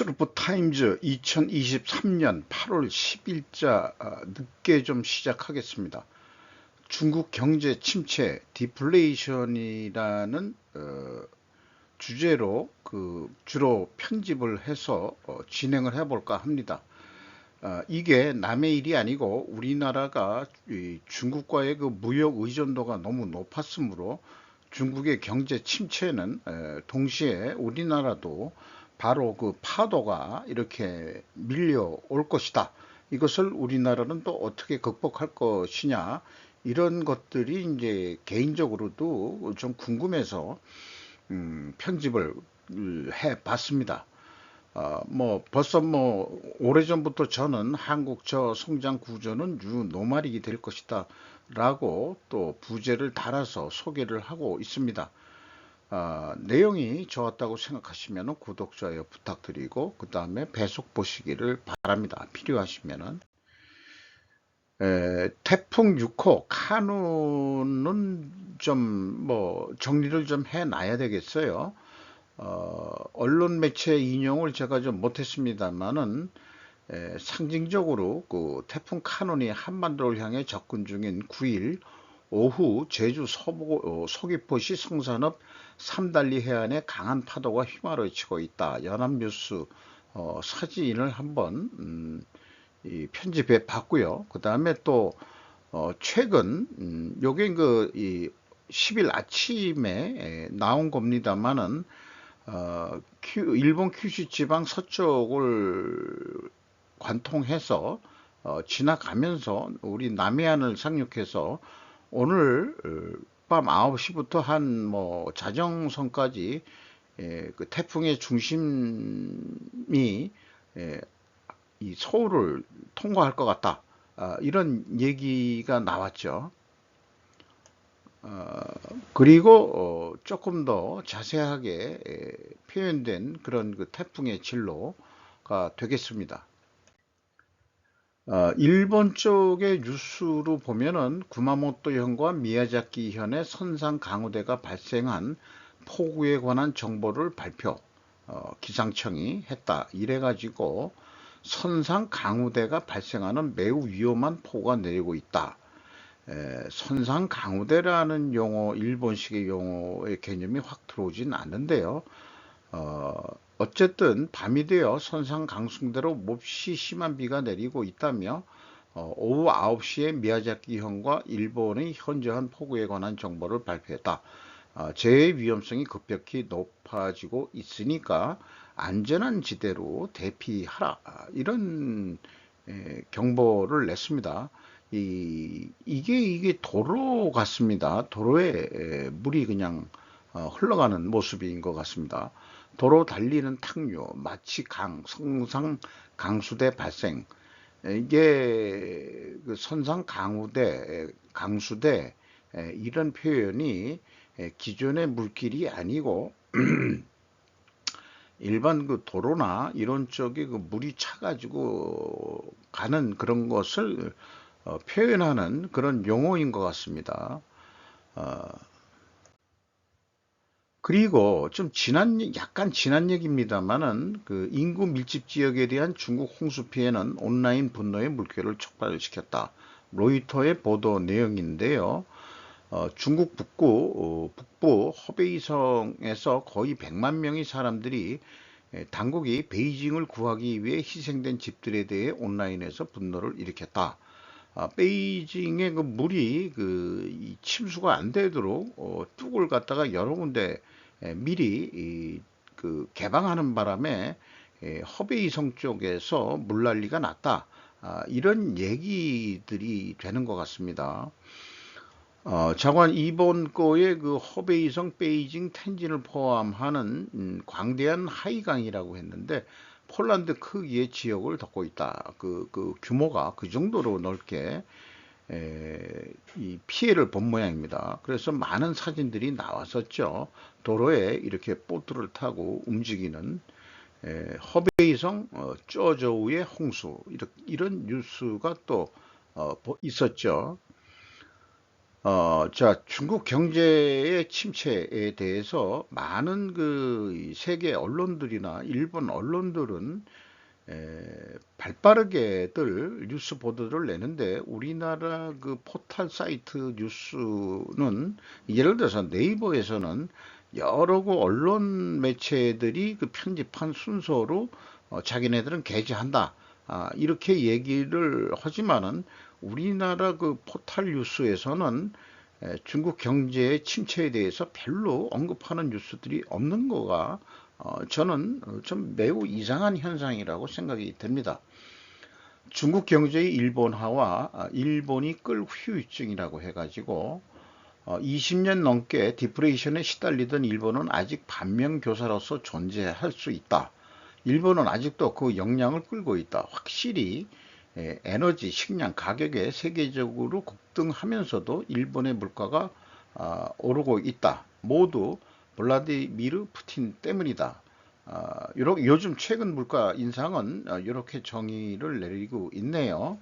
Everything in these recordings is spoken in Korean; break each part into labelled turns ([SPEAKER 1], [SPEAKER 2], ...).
[SPEAKER 1] 스루프 타임즈 2023년 8월 10일자 늦게 좀 시작하겠습니다. 중국 경제 침체, 디플레이션이라는 주제로 주로 편집을 해서 진행을 해볼까 합니다. 이게 남의 일이 아니고 우리나라가 중국과의 그 무역 의존도가 너무 높았으므로 중국의 경제 침체는 동시에 우리나라도 바로 그 파도가 이렇게 밀려올 것이다. 이것을 우리나라는 또 어떻게 극복할 것이냐, 이런 것들이 이제 개인적으로도 좀 궁금해서 편집을 해 봤습니다. 벌써 오래전부터 저는 한국 저 성장 구조는 유노말이 될 것이다 라고 또 부제를 달아서 소개를 하고 있습니다. 내용이 좋았다고 생각하시면 구독, 좋아요 부탁드리고 그 다음에 배속 보시기를 바랍니다. 필요하시면은. 태풍 6호 카눈은 좀 정리를 좀 해놔야 되겠어요. 언론 매체 인용을 제가 좀 못했습니다만은 상징적으로 그 태풍 카눈이 한반도를 향해 접근 중인 9일 오후 제주 서귀포시 성산읍 삼달리 해안에 강한 파도가 휘몰아치고 있다. 연합뉴스 사진을 한번 편집해 봤고요. 그 다음에 또 최근 요게 이 10일 아침에 나온 겁니다만은 일본 큐슈 지방 서쪽을 관통해서 지나가면서 우리 남해안을 상륙해서 오늘 밤 9시부터 한 자정선까지 그 태풍의 중심이 이 서울을 통과할 것 같다. 이런 얘기가 나왔죠. 그리고 조금 더 자세하게 표현된 그런 그 태풍의 진로가 되겠습니다. 일본 쪽의 뉴스로 보면은 구마모토현과 미야자키현의 선상 강우대가 발생한 폭우에 관한 정보를 기상청이 했다. 이래가지고 선상 강우대가 발생하는 매우 위험한 폭우가 내리고 있다. 선상 강우대라는 용어, 일본식의 용어의 개념이 확 들어오진 않는데요. 어쨌든 밤이 되어 선상 강수대로 몹시 심한 비가 내리고 있다며 오후 9시에 미야자키현과 일본의 현저한 폭우에 관한 정보를 발표했다. 재해 위험성이 급격히 높아지고 있으니까 안전한 지대로 대피하라. 이런 경보를 냈습니다. 이게 도로 같습니다. 도로에 물이 그냥 흘러가는 모습인 것 같습니다. 도로 달리는 탕류, 마치 성상 강수대 발생. 이게 그 선상 강수대 이런 표현이 기존의 물길이 아니고 일반 그 도로나 이런 쪽에 그 물이 차가지고 가는 그런 것을 표현하는 그런 용어인 것 같습니다. 그리고 약간 지난 얘기입니다만은 그 인구 밀집 지역에 대한 중국 홍수 피해는 온라인 분노의 물결을 촉발시켰다. 로이터의 보도 내용인데요. 중국 북부 허베이성에서 거의 100만 명의 사람들이 당국이 베이징을 구하기 위해 희생된 집들에 대해 온라인에서 분노를 일으켰다. 베이징의 그 물이 이 침수가 안 되도록 뚝을 갖다가 여러 군데 미리 그 개방하는 바람에 허베이성 쪽에서 물난리가 났다. 이런 얘기들이 되는 것 같습니다. 자관 이번 거에 그 허베이성, 베이징, 텐진을 포함하는 광대한 하이강이라고 했는데 폴란드 크기의 지역을 덮고 있다. 그 규모가 그 정도로 넓게 이 피해를 본 모양입니다. 그래서 많은 사진들이 나왔었죠. 도로에 이렇게 보트를 타고 움직이는 허베이성 쩌저우의 홍수 이런 뉴스가 또 있었죠. 자, 중국 경제의 침체에 대해서 많은 그 세계 언론들이나 일본 언론들은 발빠르게들 뉴스 보도를 내는데, 우리나라 그 포털 사이트 뉴스는 예를 들어서 네이버에서는 여러 그 언론 매체들이 그 편집한 순서로 자기네들은 게재한다, 이렇게 얘기를 하지만은 우리나라 그 포털 뉴스에서는 중국 경제의 침체에 대해서 별로 언급하는 뉴스들이 없는 거가 저는 좀 매우 이상한 현상이라고 생각이 됩니다. 중국 경제의 일본화와 일본이 끌 후유증이라고 해가지고 20년 넘게 디프레이션에 시달리던 일본은 아직 반면교사로서 존재할 수 있다. 일본은 아직도 그 역량을 끌고 있다. 확실히 에너지, 식량 가격에 세계적으로 급등하면서도 일본의 물가가 오르고 있다. 모두 블라디미르 푸틴 때문이다. 요즘 최근 물가 인상은 이렇게 정의를 내리고 있네요.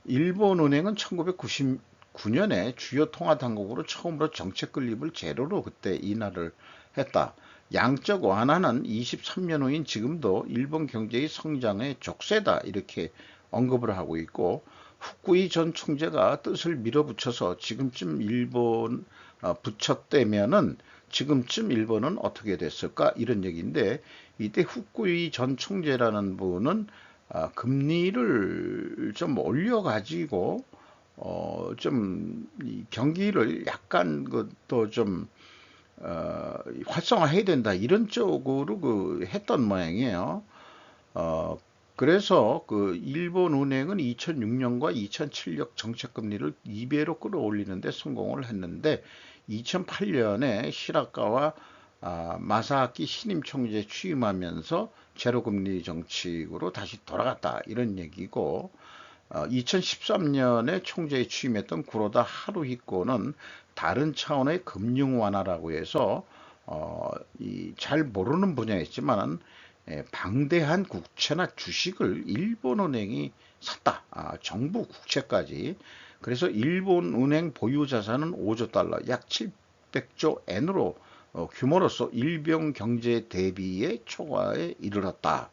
[SPEAKER 1] 일본은행은 1999년에 주요 통화당국으로 처음으로 정책 건립을 제로로 그때 인하를 했다. 양적 완화는 23년 후인 지금도 일본 경제의 성장의 족쇄다, 이렇게 언급을 하고 있고, 후쿠이 전 총재가 뜻을 밀어붙여서 지금쯤 일본 붙였다면은 지금쯤 일본은 어떻게 됐을까, 이런 얘기인데, 이때 후쿠이 전 총재라는 분은 금리를 좀 올려가지고 좀 경기를 약간 그또 좀 활성화해야 된다, 이런 쪽으로 그 했던 모양이에요. 어, 그래서 그 일본 은행은 2006년과 2007년 정책 금리를 2배로 끌어올리는데 성공을 했는데, 2008년에 시라카와 마사키 신임 총재 취임하면서 제로금리 정책으로 다시 돌아갔다, 이런 얘기고, 2013년에 총재에 취임했던 구로다 하루히코는 다른 차원의 금융 완화라고 해서 잘 모르는 분야였지만 방대한 국채나 주식을 일본은행이 샀다. 정부 국채까지. 그래서 일본은행 보유 자산은 5조 달러, 약 700조 엔으로 규모로서 일본 경제 대비의 초과에 이르렀다.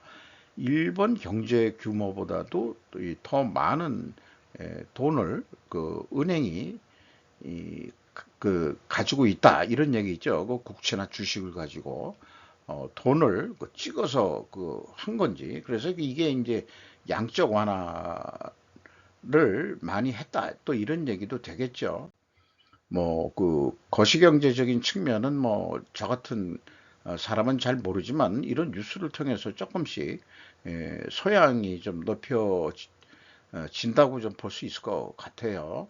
[SPEAKER 1] 일본 경제 규모보다도 더 많은 돈을 그 은행이 그 가지고 있다, 이런 얘기죠. 그 국채나 주식을 가지고 돈을 그 찍어서 그 한 건지. 그래서 이게 이제 양적 완화를 많이 했다, 또 이런 얘기도 되겠죠. 뭐 그 거시경제적인 측면은 뭐 저 같은 사람은 잘 모르지만 이런 뉴스를 통해서 조금씩 소양이 좀 높여진다고 좀 볼 수 있을 것 같아요.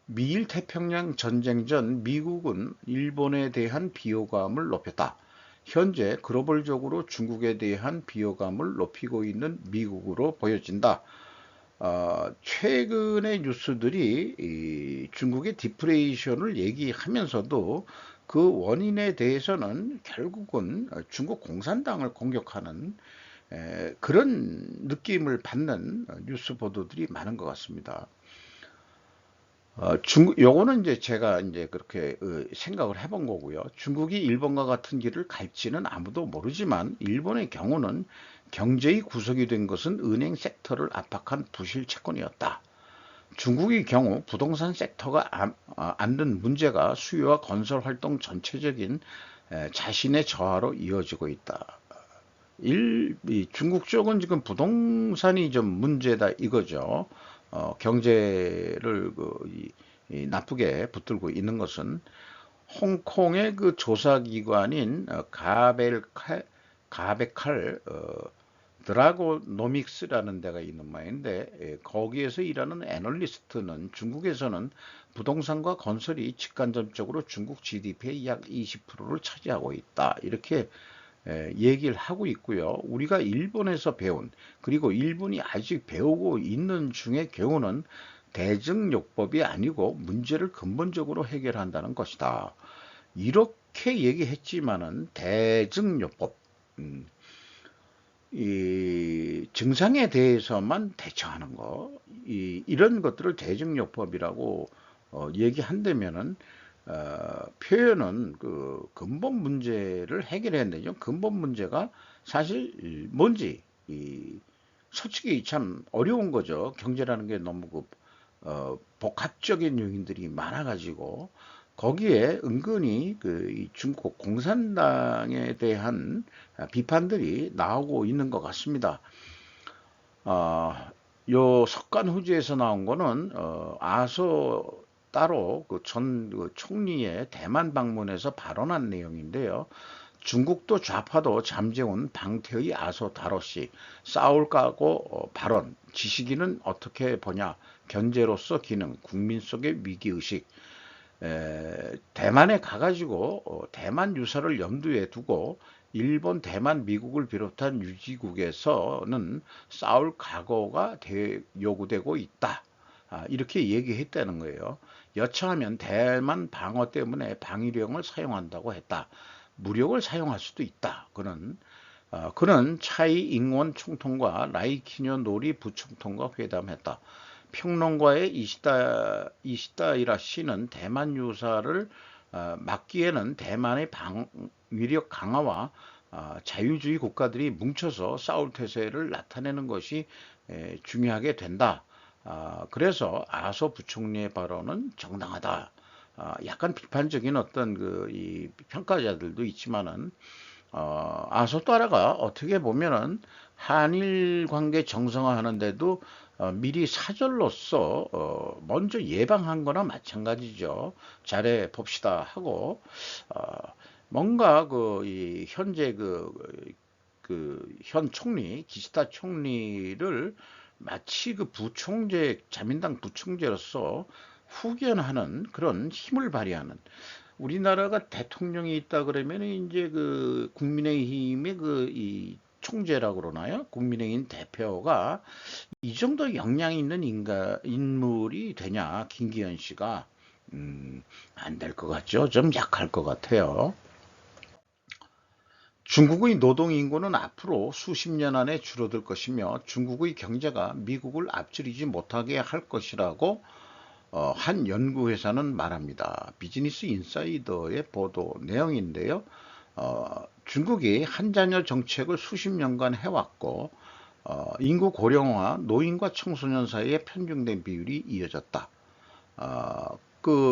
[SPEAKER 1] 미일 태평양 전쟁 전 미국은 일본에 대한 비호감을 높였다. 현재 글로벌적으로 중국에 대한 비호감을 높이고 있는 미국으로 보여진다. 최근의 뉴스들이 중국의 디프레이션을 얘기하면서도 그 원인에 대해서는 결국은 중국 공산당을 공격하는 그런 느낌을 받는 뉴스 보도들이 많은 것 같습니다. 요거는 이제 제가 이제 그렇게 생각을 해본 거고요. 중국이 일본과 같은 길을 갈지는 아무도 모르지만, 일본의 경우는 경제의 구석이 된 것은 은행 섹터를 압박한 부실 채권이었다. 중국의 경우 부동산 섹터가 안는 문제가 수요와 건설 활동 전체적인 자신의 저하로 이어지고 있다. 이 중국 쪽은 지금 부동산이 좀 문제다, 이거죠. 경제를 이 나쁘게 붙들고 있는 것은 홍콩의 그 조사기관인 가베칼 드라고노믹스라는 데가 있는 모양인데, 거기에서 일하는 애널리스트는 중국에서는 부동산과 건설이 직간접적으로 중국 GDP의 약 20%를 차지하고 있다, 이렇게 얘기를 하고 있고요. 우리가 일본에서 배운, 그리고 일본이 아직 배우고 있는 중의 경우는 대증요법이 아니고 문제를 근본적으로 해결한다는 것이다, 이렇게 얘기했지만은 대증요법, 이 증상에 대해서만 대처하는 거, 이런 것들을 대증요법이라고 얘기한다면은 표현은 그 근본 문제를 해결해야 되죠. 근본 문제가 사실 뭔지 솔직히 참 어려운 거죠. 경제라는 게 너무 복합적인 요인들이 많아가지고 거기에 은근히 이 중국 공산당에 대한 비판들이 나오고 있는 것 같습니다. 요 석간후지에서 나온 거는 아소 따로 전 총리의 대만 방문에서 발언한 내용인데요. 중국도 좌파도 잠재운 방태의 아소 다로씨 싸울 까고 발언 지식인은 어떻게 보냐 견제로서 기능 국민 속의 위기의식 대만에 가가지고 대만 유사를 염두에 두고 일본, 대만, 미국을 비롯한 유지국에서는 싸울 각오가 요구되고 있다. 이렇게 얘기했다는 거예요. 여차하면 대만 방어 때문에 방위령을 사용한다고 했다. 무력을 사용할 수도 있다. 그는 차이 잉원 총통과 라이키뇨 노리 부총통과 회담했다. 평론가의 이시다이라 씨는 대만 유사를 막기에는 대만의 방위력 강화와 자유주의 국가들이 뭉쳐서 싸울 태세를 나타내는 것이 중요하게 된다. 그래서 아소 부총리의 발언은 정당하다. 약간 비판적인 어떤 이 평가자들도 있지만은 아소따라가 어떻게 보면은 한일 관계 정상화하는데도 미리 사절로서 먼저 예방한 거나 마찬가지죠. 잘해 봅시다 하고 뭔가 이 현재 현 총리 기시다 총리를 마치 부총재 자민당 부총재로서 후견하는 그런 힘을 발휘하는 우리나라가 대통령이 있다 그러면 이제 국민의힘의 이 총재라고 그러나요? 국민의힘 대표가 이 정도 역량 있는 인물이 되냐? 김기현 씨가 안 될 것 같죠? 좀 약할 것 같아요. 중국의 노동 인구는 앞으로 수십 년 안에 줄어들 것이며 중국의 경제가 미국을 앞지르지 못하게 할 것이라고 한 연구회사는 말합니다. 비즈니스 인사이더의 보도 내용인데요. 중국이 한자녀 정책을 수십 년간 해왔고 인구 고령화, 노인과 청소년 사이에 편중된 비율이 이어졌다.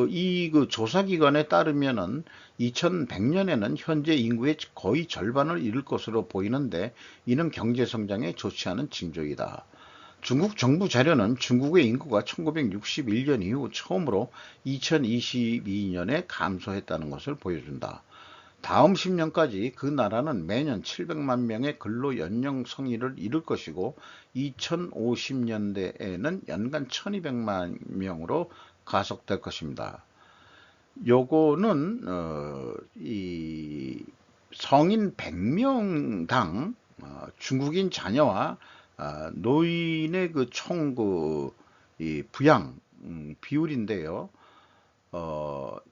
[SPEAKER 1] 이 조사기관에 따르면은 2100년에는 현재 인구의 거의 절반을 이룰 것으로 보이는데 이는 경제 성장에 좋지 않은 징조이다. 중국 정부 자료는 중국의 인구가 1961년 이후 처음으로 2022년에 감소했다는 것을 보여준다. 다음 10년까지 그 나라는 매년 700만 명의 근로 연령 성인을 이룰 것이고 2050년대에는 연간 1200만 명으로 가속될 것입니다. 요거는 이 성인 100명당 중국인 자녀와 노인의 총 이 부양 비율인데요.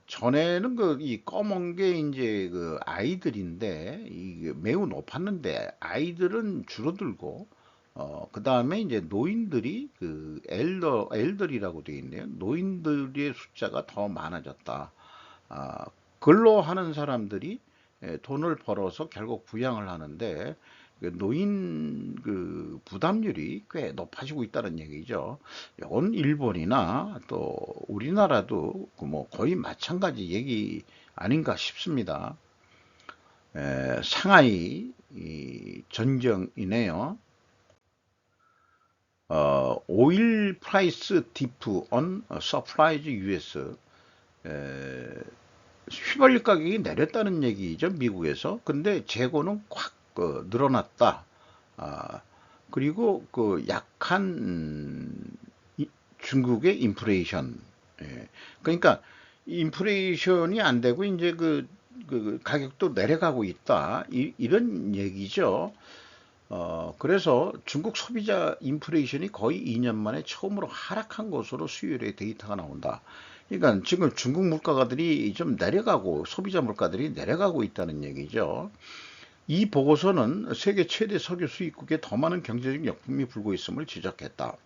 [SPEAKER 1] 전에는 이 검은 게 이제 아이들인데 이게 매우 높았는데 아이들은 줄어들고 그 다음에 이제 노인들이 엘더리라고 되어 있네요. 노인들의 숫자가 더 많아졌다. 근로하는 사람들이 돈을 벌어서 결국 부양을 하는데 노인 부담률이 꽤 높아지고 있다는 얘기죠. 이건 일본이나 또 우리나라도 뭐 거의 마찬가지 얘기 아닌가 싶습니다. 상하이 전경이네요. 오일 프라이스 디프 on 서프라이즈 US 휘발유 가격이 내렸다는 얘기죠, 미국에서. 근데 재고는 확 늘어났다. 그리고 약한 중국의 인플레이션. 그러니까 인플레이션이 안 되고 이제 가격도 내려가고 있다. 이런 얘기죠. 그래서 중국 소비자 인플레이션이 거의 2년 만에 처음으로 하락한 것으로 수요일에 데이터가 나온다. 그러니까 지금 중국 물가들이 좀 내려가고 소비자 물가들이 내려가고 있다는 얘기죠. 이 보고서는 세계 최대 석유 수입국에 더 많은 경제적 역풍이 불고 있음을 지적했다.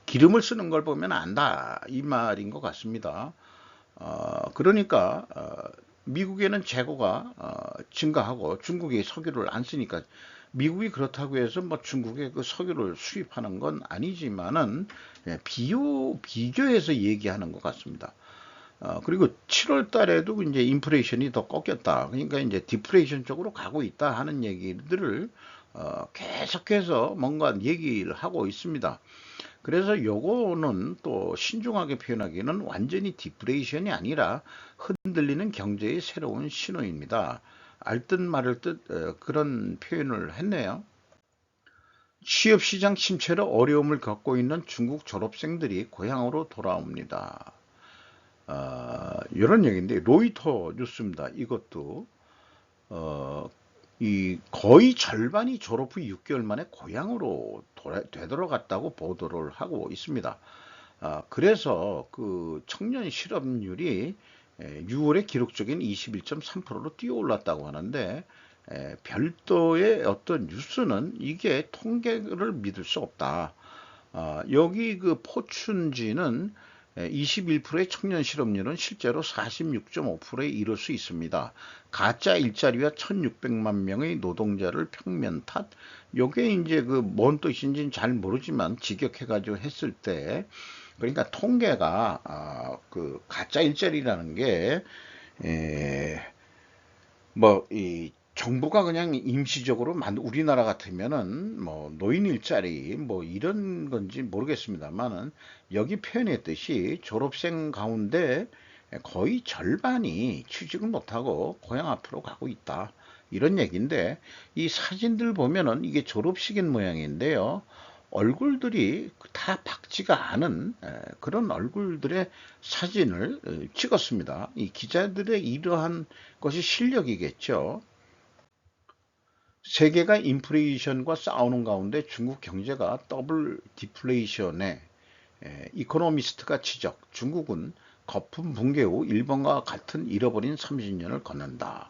[SPEAKER 1] 기름을 쓰는 걸 보면 안다 이 말인 것 같습니다. 그러니까 미국에는 재고가 증가하고 중국이 석유를 안 쓰니까 미국이 그렇다고 해서 뭐 중국에 그 석유를 수입하는 건 아니지만은 비교해서 얘기하는 것 같습니다. 그리고 7월 달에도 이제 인플레이션이 더 꺾였다. 그러니까 이제 디플레이션 쪽으로 가고 있다 하는 얘기들을 계속해서 뭔가 얘기를 하고 있습니다. 그래서 요거는 또 신중하게 표현하기는 완전히 디플레이션이 아니라 흔들리는 경제의 새로운 신호입니다. 알듯 말을 듯 그런 표현을 했네요. 취업시장 침체로 어려움을 겪고 있는 중국 졸업생들이 고향으로 돌아옵니다. 이런 얘기인데 로이터 뉴스입니다. 이것도 어, 이 거의 절반이 졸업 후 6개월 만에 고향으로 되돌아갔다고 보도를 하고 있습니다. 그래서 그 청년 실업률이 6월에 기록적인 21.3%로 뛰어올랐다고 하는데 별도의 어떤 뉴스는 이게 통계를 믿을 수 없다. 여기 그 포춘지는 21%의 청년 실업률은 실제로 46.5%에 이를 수 있습니다. 가짜 일자리와 1,600만 명의 노동자를 평면 탓. 요게 이제 그 뭔 뜻인지는 잘 모르지만 직역해가지고 했을 때 그러니까 통계가 그 가짜 일자리라는 게 뭐 이 정부가 그냥 임시적으로 우리나라 같으면은 뭐 노인 일자리 뭐 이런 건지 모르겠습니다만은 여기 표현했듯이 졸업생 가운데 거의 절반이 취직을 못하고 고향 앞으로 가고 있다. 이런 얘기인데 이 사진들 보면은 이게 졸업식인 모양인데요. 얼굴들이 다 밝지가 않은 그런 얼굴들의 사진을 찍었습니다. 이 기자들의 이러한 것이 실력이겠죠. 세계가 인플레이션과 싸우는 가운데 중국 경제가 더블 디플레이션에 이코노미스트가 지적, 중국은 거품 붕괴 후 일본과 같은 잃어버린 30년을 걷는다.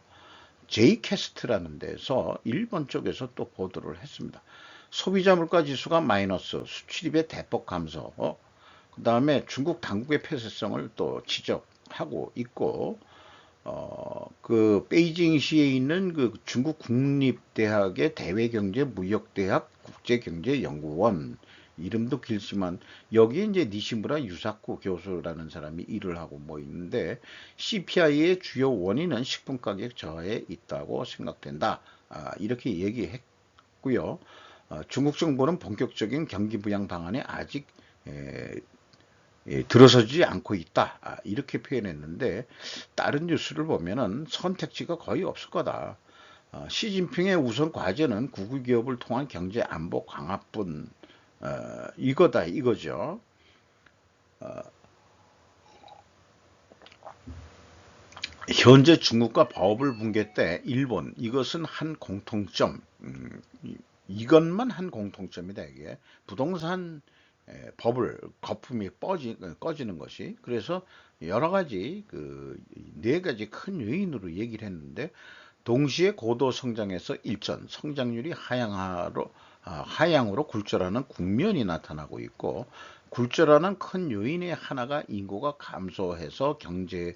[SPEAKER 1] J캐스트라는 데서 일본 쪽에서 또 보도를 했습니다. 소비자 물가 지수가 마이너스, 수출입의 대폭 감소, 그 다음에 중국 당국의 폐쇄성을 또 지적하고 있고, 그 베이징시에 있는 그 중국 국립대학의 대외경제무역대학 국제경제연구원 이름도 길지만 여기에 이제 니시무라 유사쿠 교수라는 사람이 일을 하고 뭐 있는데 CPI의 주요 원인은 식품 가격 저하에 있다고 생각된다. 이렇게 얘기했고요. 중국 정부는 본격적인 경기 부양 방안에 아직 들어서지 않고 있다. 이렇게 표현했는데 다른 뉴스를 보면은 선택지가 거의 없을 거다. 시진핑의 우선 과제는 국유 기업을 통한 경제 안보 강화뿐 이거다 이거죠. 현재 중국과 버블 붕괴 때 일본 이것은 한 공통점 이것만 한 공통점이다 이게 부동산 버블 거품이 꺼지는 것이 그래서 여러 가지 그 네 가지 큰 요인으로 얘기를 했는데 동시에 고도 성장에서 일전 성장률이 하향으로 굴절하는 국면이 나타나고 있고 굴절하는 큰 요인의 하나가 인구가 감소해서 경제의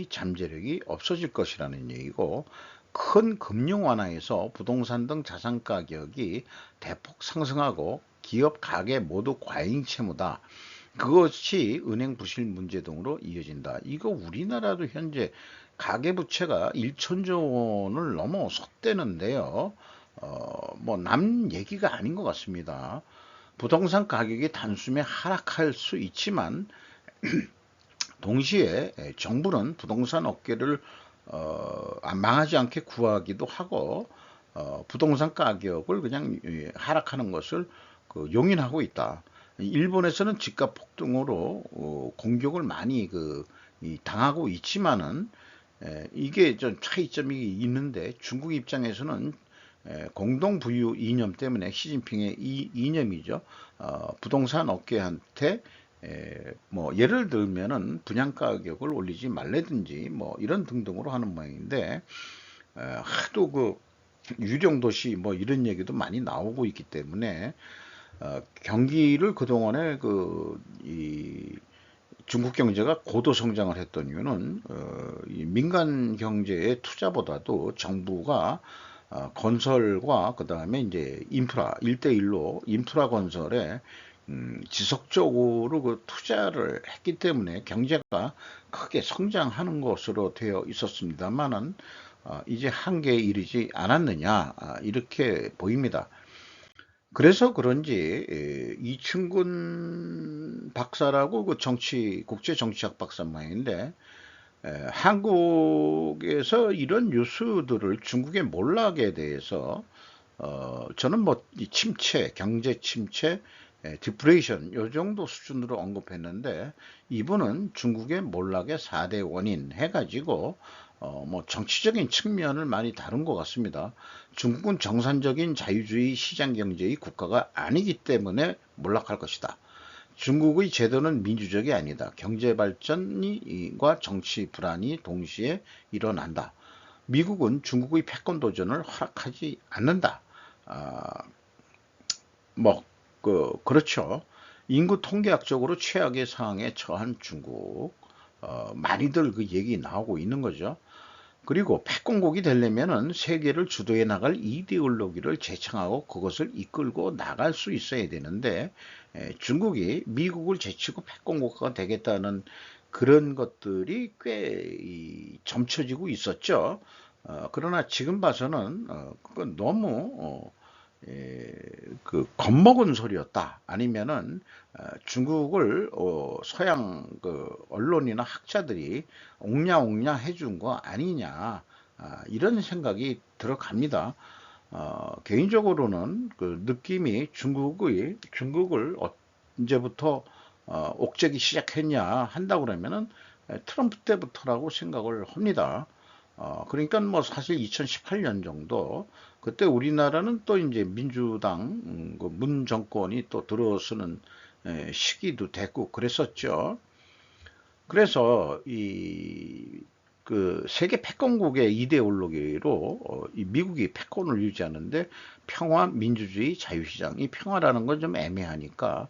[SPEAKER 1] 잠재력이 없어질 것이라는 얘기고 큰 금융 완화에서 부동산 등 자산 가격이 대폭 상승하고 기업 가계 모두 과잉 채무다. 그것이 은행 부실 문제 등으로 이어진다. 이거 우리나라도 현재 가계부채가 1천조 원을 넘어섰대는데요. 뭐 남 얘기가 아닌 것 같습니다. 부동산 가격이 단숨에 하락할 수 있지만 동시에 정부는 부동산 업계를 망하지 않게 구하기도 하고 부동산 가격을 그냥 하락하는 것을 그 용인하고 있다. 일본에서는 집값 폭등으로 공격을 많이 당하고 있지만은 이게 좀 차이점이 있는데 중국 입장에서는 공동 부유 이념 때문에 시진핑의 이 이념이죠. 부동산 업계한테 뭐 예를 들면은 분양 가격을 올리지 말라든지 뭐 이런 등등으로 하는 모양인데 하도 그 유령 도시 뭐 이런 얘기도 많이 나오고 있기 때문에 경기를 그동안에 이 중국 경제가 고도 성장을 했던 이유는 이 민간 경제의 투자보다도 정부가 건설과 그 다음에 이제 인프라 1대1로 인프라 건설에 지속적으로 그 투자를 했기 때문에 경제가 크게 성장하는 것으로 되어 있었습니다만은 이제 한계에 이르지 않았느냐 이렇게 보입니다. 그래서 그런지 이충근 박사라고 그 국제 정치학 박사 모양인데 한국에서 이런 뉴스들을 중국의 몰락에 대해서 저는 뭐 침체, 경제 침체, 디프레이션 요 정도 수준으로 언급했는데 이분은 중국의 몰락의 4대 원인 해가지고 뭐 정치적인 측면을 많이 다룬 것 같습니다. 중국은 정상적인 자유주의 시장경제의 국가가 아니기 때문에 몰락할 것이다. 중국의 제도는 민주적이 아니다. 경제발전과 정치 불안이 동시에 일어난다. 미국은 중국의 패권 도전을 허락하지 않는다. 아, 뭐, 그렇죠. 인구 통계학적으로 최악의 상황에 처한 중국. 많이들 그 얘기 나오고 있는 거죠. 그리고 패권국이 되려면은 세계를 주도해 나갈 이데올로기를 제창하고 그것을 이끌고 나갈 수 있어야 되는데 중국이 미국을 제치고 패권국가가 되겠다는 그런 것들이 꽤 점쳐지고 있었죠. 그러나 지금 봐서는 그건 너무 겁먹은 소리였다. 아니면은 중국을 서양 그 언론이나 학자들이 옹냐옹냐 해준 거 아니냐 이런 생각이 들어갑니다. 개인적으로는 그 느낌이 중국을 언제부터 옥죄기 시작했냐 한다고 그러면은 트럼프 때부터라고 생각을 합니다. 그러니까 뭐 사실 2018년 정도 그때 우리나라는 또 이제 민주당 그문 정권이 또 들어서는 시기도 됐고 그랬었죠. 그래서 그 세계 패권국의 이데올로기로 이 미국이 패권을 유지하는데 평화, 민주주의, 자유시장 이 평화라는 건 좀 애매하니까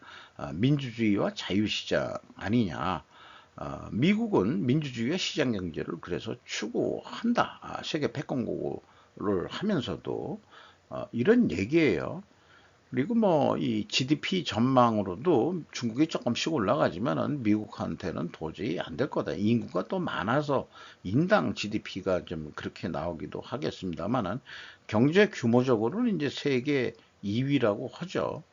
[SPEAKER 1] 민주주의와 자유시장 아니냐. 미국은 민주주의와 시장 경제를 그래서 추구한다. 세계 패권국을 하면서도 이런 얘기예요. 그리고 뭐 이 GDP 전망으로도 중국이 조금씩 올라가지만은 미국한테는 도저히 안 될 거다. 인구가 또 많아서 인당 GDP가 좀 그렇게 나오기도 하겠습니다만은 경제 규모적으로는 이제 세계 2위라고 하죠.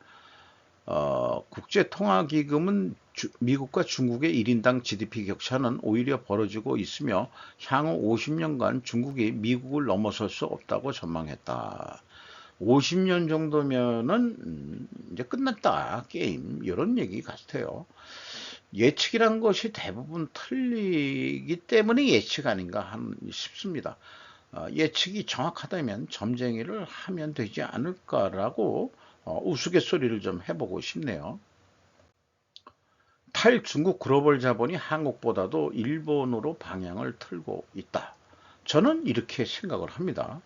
[SPEAKER 1] 국제통화기금은 미국과 중국의 1인당 GDP 격차는 오히려 벌어지고 있으며 향후 50년간 중국이 미국을 넘어설 수 없다고 전망했다. 50년 정도면은 이제 끝났다 게임 이런 얘기 같아요. 예측이란 것이 대부분 틀리기 때문에 예측 아닌가 싶습니다. 예측이 정확하다면 점쟁이를 하면 되지 않을까라고 우스갯소리를 좀 해보고 싶네요. 탈중국 글로벌 자본이 한국보다도 일본으로 방향을 틀고 있다. 저는 이렇게 생각을 합니다.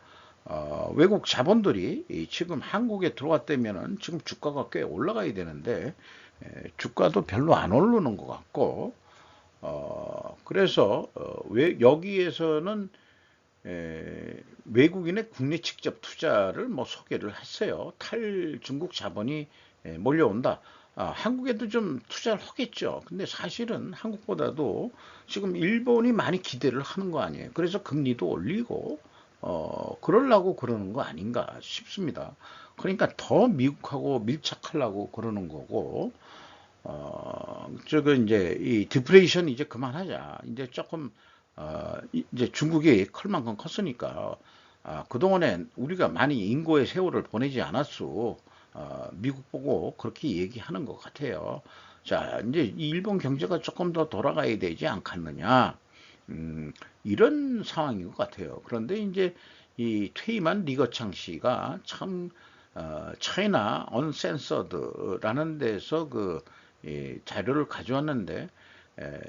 [SPEAKER 1] 외국 자본들이 지금 한국에 들어왔다면은 지금 주가가 꽤 올라가야 되는데 주가도 별로 안 오르는 것 같고 그래서 여기에서는 외국인의 국내 직접 투자를 뭐 소개를 했어요. 탈중국 자본이 몰려온다. 한국에도 좀 투자를 하겠죠. 근데 사실은 한국보다도 지금 일본이 많이 기대를 하는 거 아니에요. 그래서 금리도 올리고 그러려고 그러는 거 아닌가 싶습니다. 그러니까 더 미국하고 밀착하려고 그러는 거고, 저거 이제 이 디프레이션 이제 그만하자. 이제 조금, 이제 중국이 클 만큼 컸으니까, 그동안에 우리가 많이 인고의 세월을 보내지 않았어. 미국 보고 그렇게 얘기하는 것 같아요. 자, 이제 이 일본 경제가 조금 더 돌아가야 되지 않겠느냐. 이런 상황인 것 같아요. 그런데 이제 이 퇴임한 리거창 씨가 참 차이나 언센서드라는 데서 자료를 가져왔는데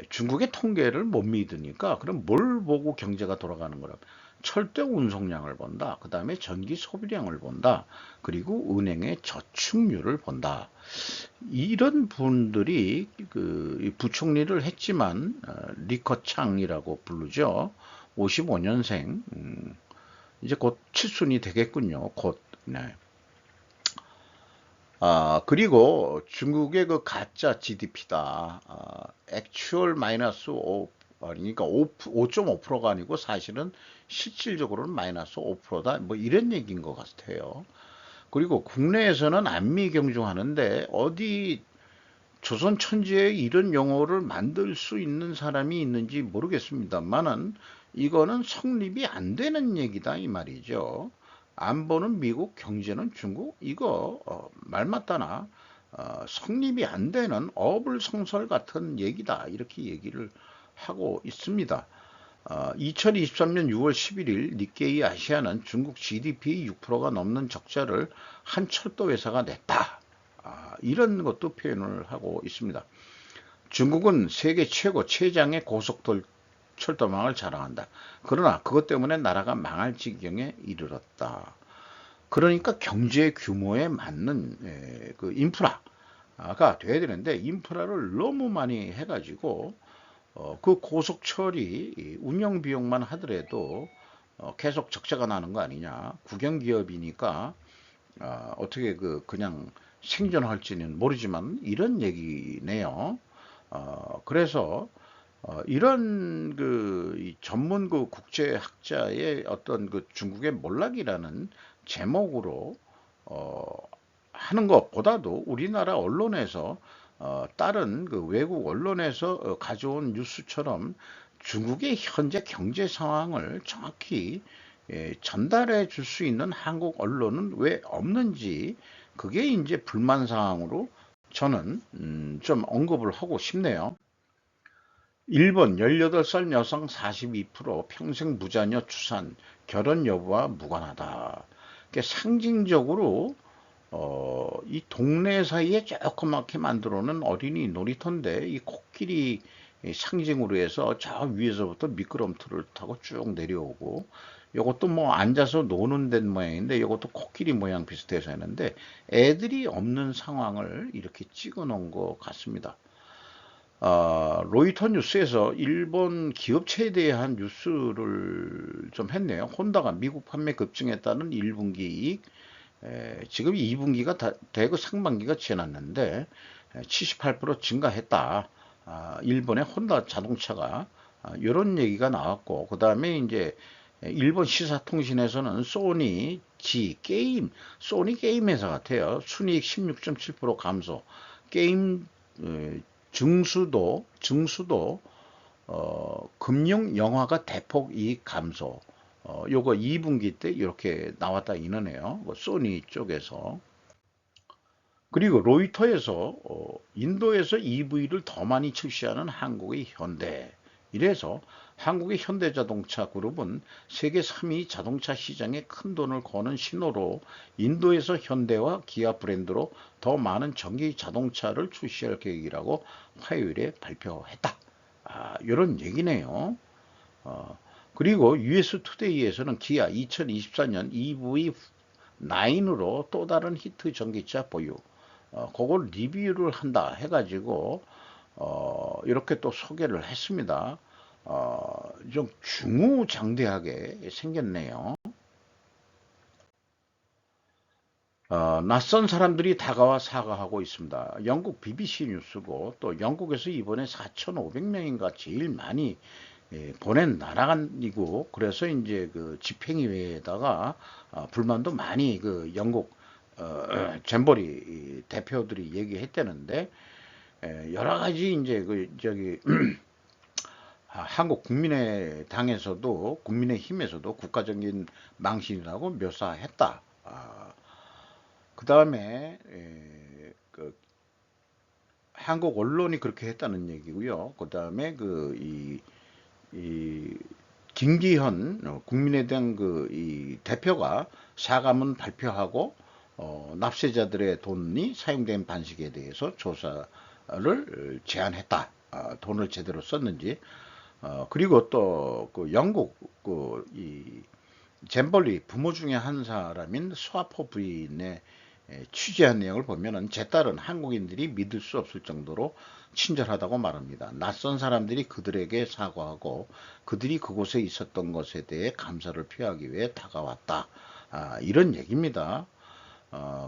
[SPEAKER 1] 중국의 통계를 못 믿으니까 그럼 뭘 보고 경제가 돌아가는 거라 철도 운송량을 본다. 그 다음에 전기 소비량을 본다. 그리고 은행의 저축률을 본다. 이런 분들이 그 부총리를 했지만 리커창이라고 부르죠. 55년생. 이제 곧 칠순이 되겠군요. 곧. 네. 그리고 중국의 그 가짜 GDP다. 액츄얼 마이너스 5, 그러니까 5.5%가 아니고 사실은 실질적으로는 마이너스 5%다. 뭐 이런 얘기인 것 같아요. 그리고 국내에서는 안미 경중하는데 어디 조선 천지에 이런 용어를 만들 수 있는 사람이 있는지 모르겠습니다만은 이거는 성립이 안 되는 얘기다 이 말이죠. 안보는 미국, 경제는 중국. 이거 말 맞다나 성립이 안 되는 어불성설 같은 얘기다 이렇게 얘기를 하고 있습니다. 2023년 6월 11일 니케이 아시아는 중국 GDP 6%가 넘는 적자를 한 철도 회사가 냈다. 이런 것도 표현을 하고 있습니다. 중국은 세계 최고 최장의 고속철 철도망을 자랑한다. 그러나 그것 때문에 나라가 망할 지경에 이르렀다. 그러니까 경제 규모에 맞는 그 인프라가 돼야 되는데 인프라를 너무 많이 해가지고 그 고속철이 운영 비용만 하더라도 계속 적자가 나는 거 아니냐. 국영기업이니까 어떻게 그냥 생존할지는 모르지만 이런 얘기네요. 그래서 이런 이 전문 그 국제학자의 어떤 그 중국의 몰락이라는 제목으로 하는 것보다도 우리나라 언론에서 다른 그 외국 언론에서 가져온 뉴스처럼 중국의 현재 경제 상황을 정확히 전달해 줄 수 있는 한국 언론은 왜 없는지 그게 이제 불만 사항으로 저는 좀 언급을 하고 싶네요. 일본 18살 여성 42% 평생 무자녀 추산 결혼 여부와 무관하다. 그러니까 상징적으로 이 동네 사이에 조그맣게 만들어 놓은 어린이 놀이터인데 이 코끼리 상징으로 해서 저 위에서부터 미끄럼틀을 타고 쭉 내려오고 이것도 뭐 앉아서 노는 데 모양인데 이것도 코끼리 모양 비슷해서 했는데 애들이 없는 상황을 이렇게 찍어 놓은 것 같습니다. 로이터 뉴스에서 일본 기업체에 대한 뉴스를 좀 했네요. 혼다가 미국 판매 급증했다는 1분기 이익, 지금 2분기가 되고 상반기가 지났는데 78% 증가했다. 일본의 혼다 자동차가 이런 얘기가 나왔고 그 다음에 이제 일본 시사통신에서는 소니 게임 회사 같아요. 순이익 16.7% 감소, 게임 증수도 금융 영화가 대폭 이익 감소. 요거 2분기 때 이렇게 나왔다 이러네요. 소니 쪽에서. 그리고 로이터에서 인도에서 EV를 더 많이 출시하는 한국의 현대. 이래서 한국의 현대자동차 그룹은 세계 3위 자동차 시장에 큰 돈을 거는 신호로 인도에서 현대와 기아 브랜드로 더 많은 전기 자동차를 출시할 계획이라고 화요일에 발표했다. 이런 얘기네요. 어, 그리고 US 투데이에서는 기아 2024년 EV9으로 또 다른 히트 전기차 보유. 그걸 리뷰를 한다 해가지고 이렇게 또 소개를 했습니다. 좀 중우장대하게 생겼네요. 낯선 사람들이 다가와 사과하고 있습니다. 영국 BBC 뉴스고 또 영국에서 이번에 4,500명인가 제일 많이 보낸 나라가 아니고 그래서 이제 그 집행위에다가 불만도 많이 그 영국 잼버리 대표들이 얘기했다는데 여러 가지 이제 그 저기 한국 국민의당에서도 국민의힘에서도 국가적인 망신이라고 묘사했다. 그 다음에 그 한국 언론이 그렇게 했다는 얘기고요. 그 다음에 이 김기현 국민의당 이 대표가 사과문 발표하고 납세자들의 돈이 사용된 방식에 대해서 조사를 제안했다. 돈을 제대로 썼는지 그리고 또 그 영국 이 잼벌리 부모 중에 한 사람인 스와포 부인의 취재한 내용을 보면은 제 딸은 한국인들이 믿을 수 없을 정도로 친절하다고 말합니다. 낯선 사람들이 그들에게 사과하고 그들이 그곳에 있었던 것에 대해 감사를 표하기 위해 다가왔다. 이런 얘기입니다.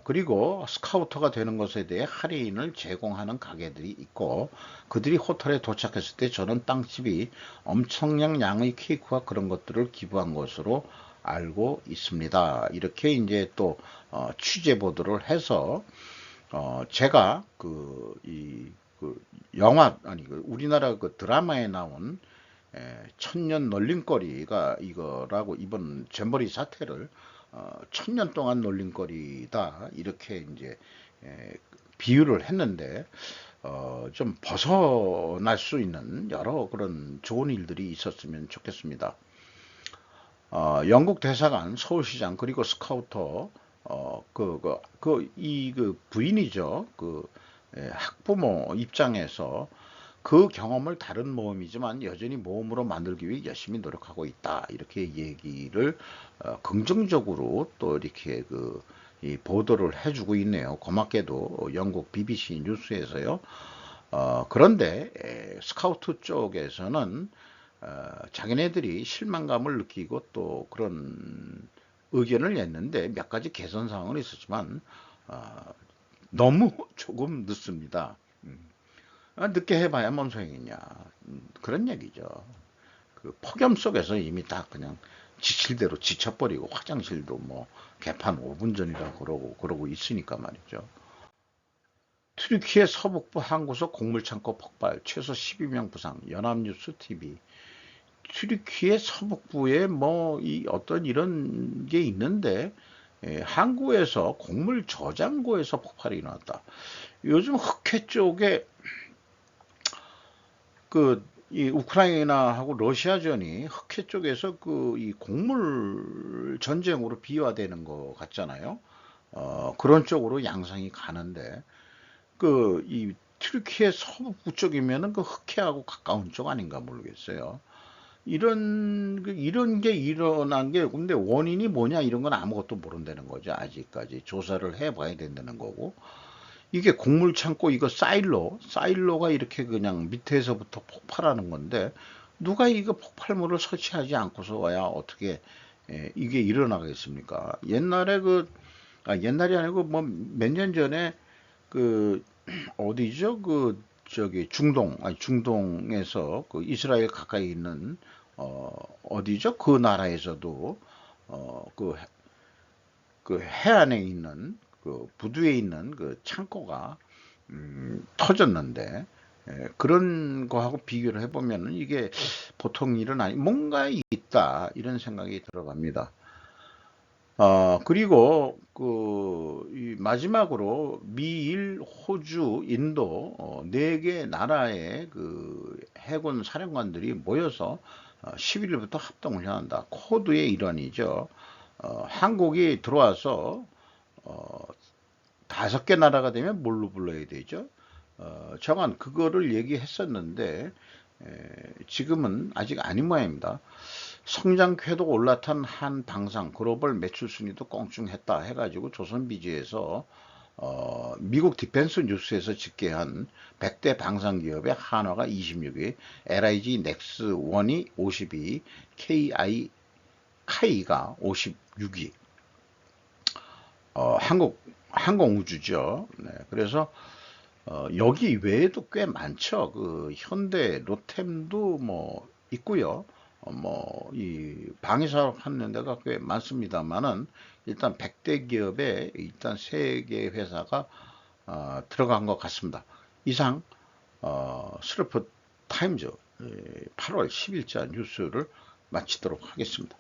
[SPEAKER 1] 그리고 스카우터가 되는 것에 대해 할인을 제공하는 가게들이 있고 그들이 호텔에 도착했을 때 저는 땅집이 엄청난 양의 케이크와 그런 것들을 기부한 것으로 알고 있습니다. 이렇게 이제 또 취재 보도를 해서 제가 그 영화 아니 그 우리나라 그 드라마에 나온 천년 놀림거리가 이거라고 이번 잼버리 사태를 천년 동안 놀림거리다 이렇게 이제 비유를 했는데 좀 벗어날 수 있는 여러 그런 좋은 일들이 있었으면 좋겠습니다. 영국 대사관, 서울시장 그리고 스카우터 그 부인이죠. 학부모 입장에서 그 경험을 다른 모험이지만 여전히 모험으로 만들기 위해 열심히 노력하고 있다. 이렇게 얘기를 긍정적으로 또 이렇게 이 보도를 해주고 있네요. 고맙게도 영국 BBC 뉴스에서요. 그런데 스카우트 쪽에서는 자기네들이 실망감을 느끼고 또 그런 의견을 냈는데 몇 가지 개선 사항은 있었지만 너무 조금 늦습니다. 늦게 해봐야 뭔 소용이냐 그런 얘기죠. 그 폭염 속에서 이미 다 그냥 지칠 대로 지쳐버리고 화장실도 뭐 개판 5분 전이라 그러고 있으니까 말이죠. 튀르키예 서북부 한 구석 곡물창고 폭발 최소 12명 부상 연합뉴스 TV. 튀르키예 서북부에 뭐 이 어떤 이런 게 있는데 항구에서 곡물 저장고에서 폭발이 일어났다. 요즘 흑해 쪽에 이 우크라이나하고 러시아전이 흑해 쪽에서 이 곡물 전쟁으로 비화되는 것 같잖아요. 그런 쪽으로 양상이 가는데 이 튀르키예 서북부 쪽이면은 그 흑해하고 가까운 쪽 아닌가 모르겠어요. 이런 게 일어난 게 근데 원인이 뭐냐 이런 건 아무것도 모른다는 거죠. 아직까지 조사를 해봐야 된다는 거고 이게 곡물 창고 이거 사일로가 이렇게 그냥 밑에서부터 폭발하는 건데 누가 이거 폭발물을 설치하지 않고서 와야 어떻게 이게 일어나겠습니까? 옛날에 옛날이 아니고 뭐 몇 년 전에 그 어디죠? 저기 중동에서 그 이스라엘 가까이 있는 어디죠? 그 나라에서도 그 해안에 있는 그 부두에 있는 그 창고가 터졌는데 그런 거하고 비교를 해보면 이게 보통 일은 아니 뭔가 있다 이런 생각이 들어갑니다. 그리고 이 마지막으로 미일, 호주, 인도 네 개 나라의 그 해군 사령관들이 모여서 11일부터 합동을 해야 한다. 코드의 일환이죠. 한국이 들어와서 5개 나라가 되면 뭘로 불러야 되죠? 정한 그거를 얘기했었는데 지금은 아직 아닌 모양입니다. 성장 궤도 올라탄 한 방산 글로벌 매출 순위도 껑충했다 해가지고 조선비즈에서 미국 디펜스 뉴스에서 집계한 100대 방산 기업의 한화가 26위, LIG 넥스1이 52위, 카이가 56위. 한국 항공우주죠. 네, 그래서 여기 외에도 꽤 많죠. 그 현대, 로템도 뭐 있고요. 이 방위사업 하는 데가 꽤 많습니다만은 일단 100대 기업에 일단 3개 회사가 들어간 것 같습니다. 이상 스루프 타임즈 8월 10일자 뉴스를 마치도록 하겠습니다.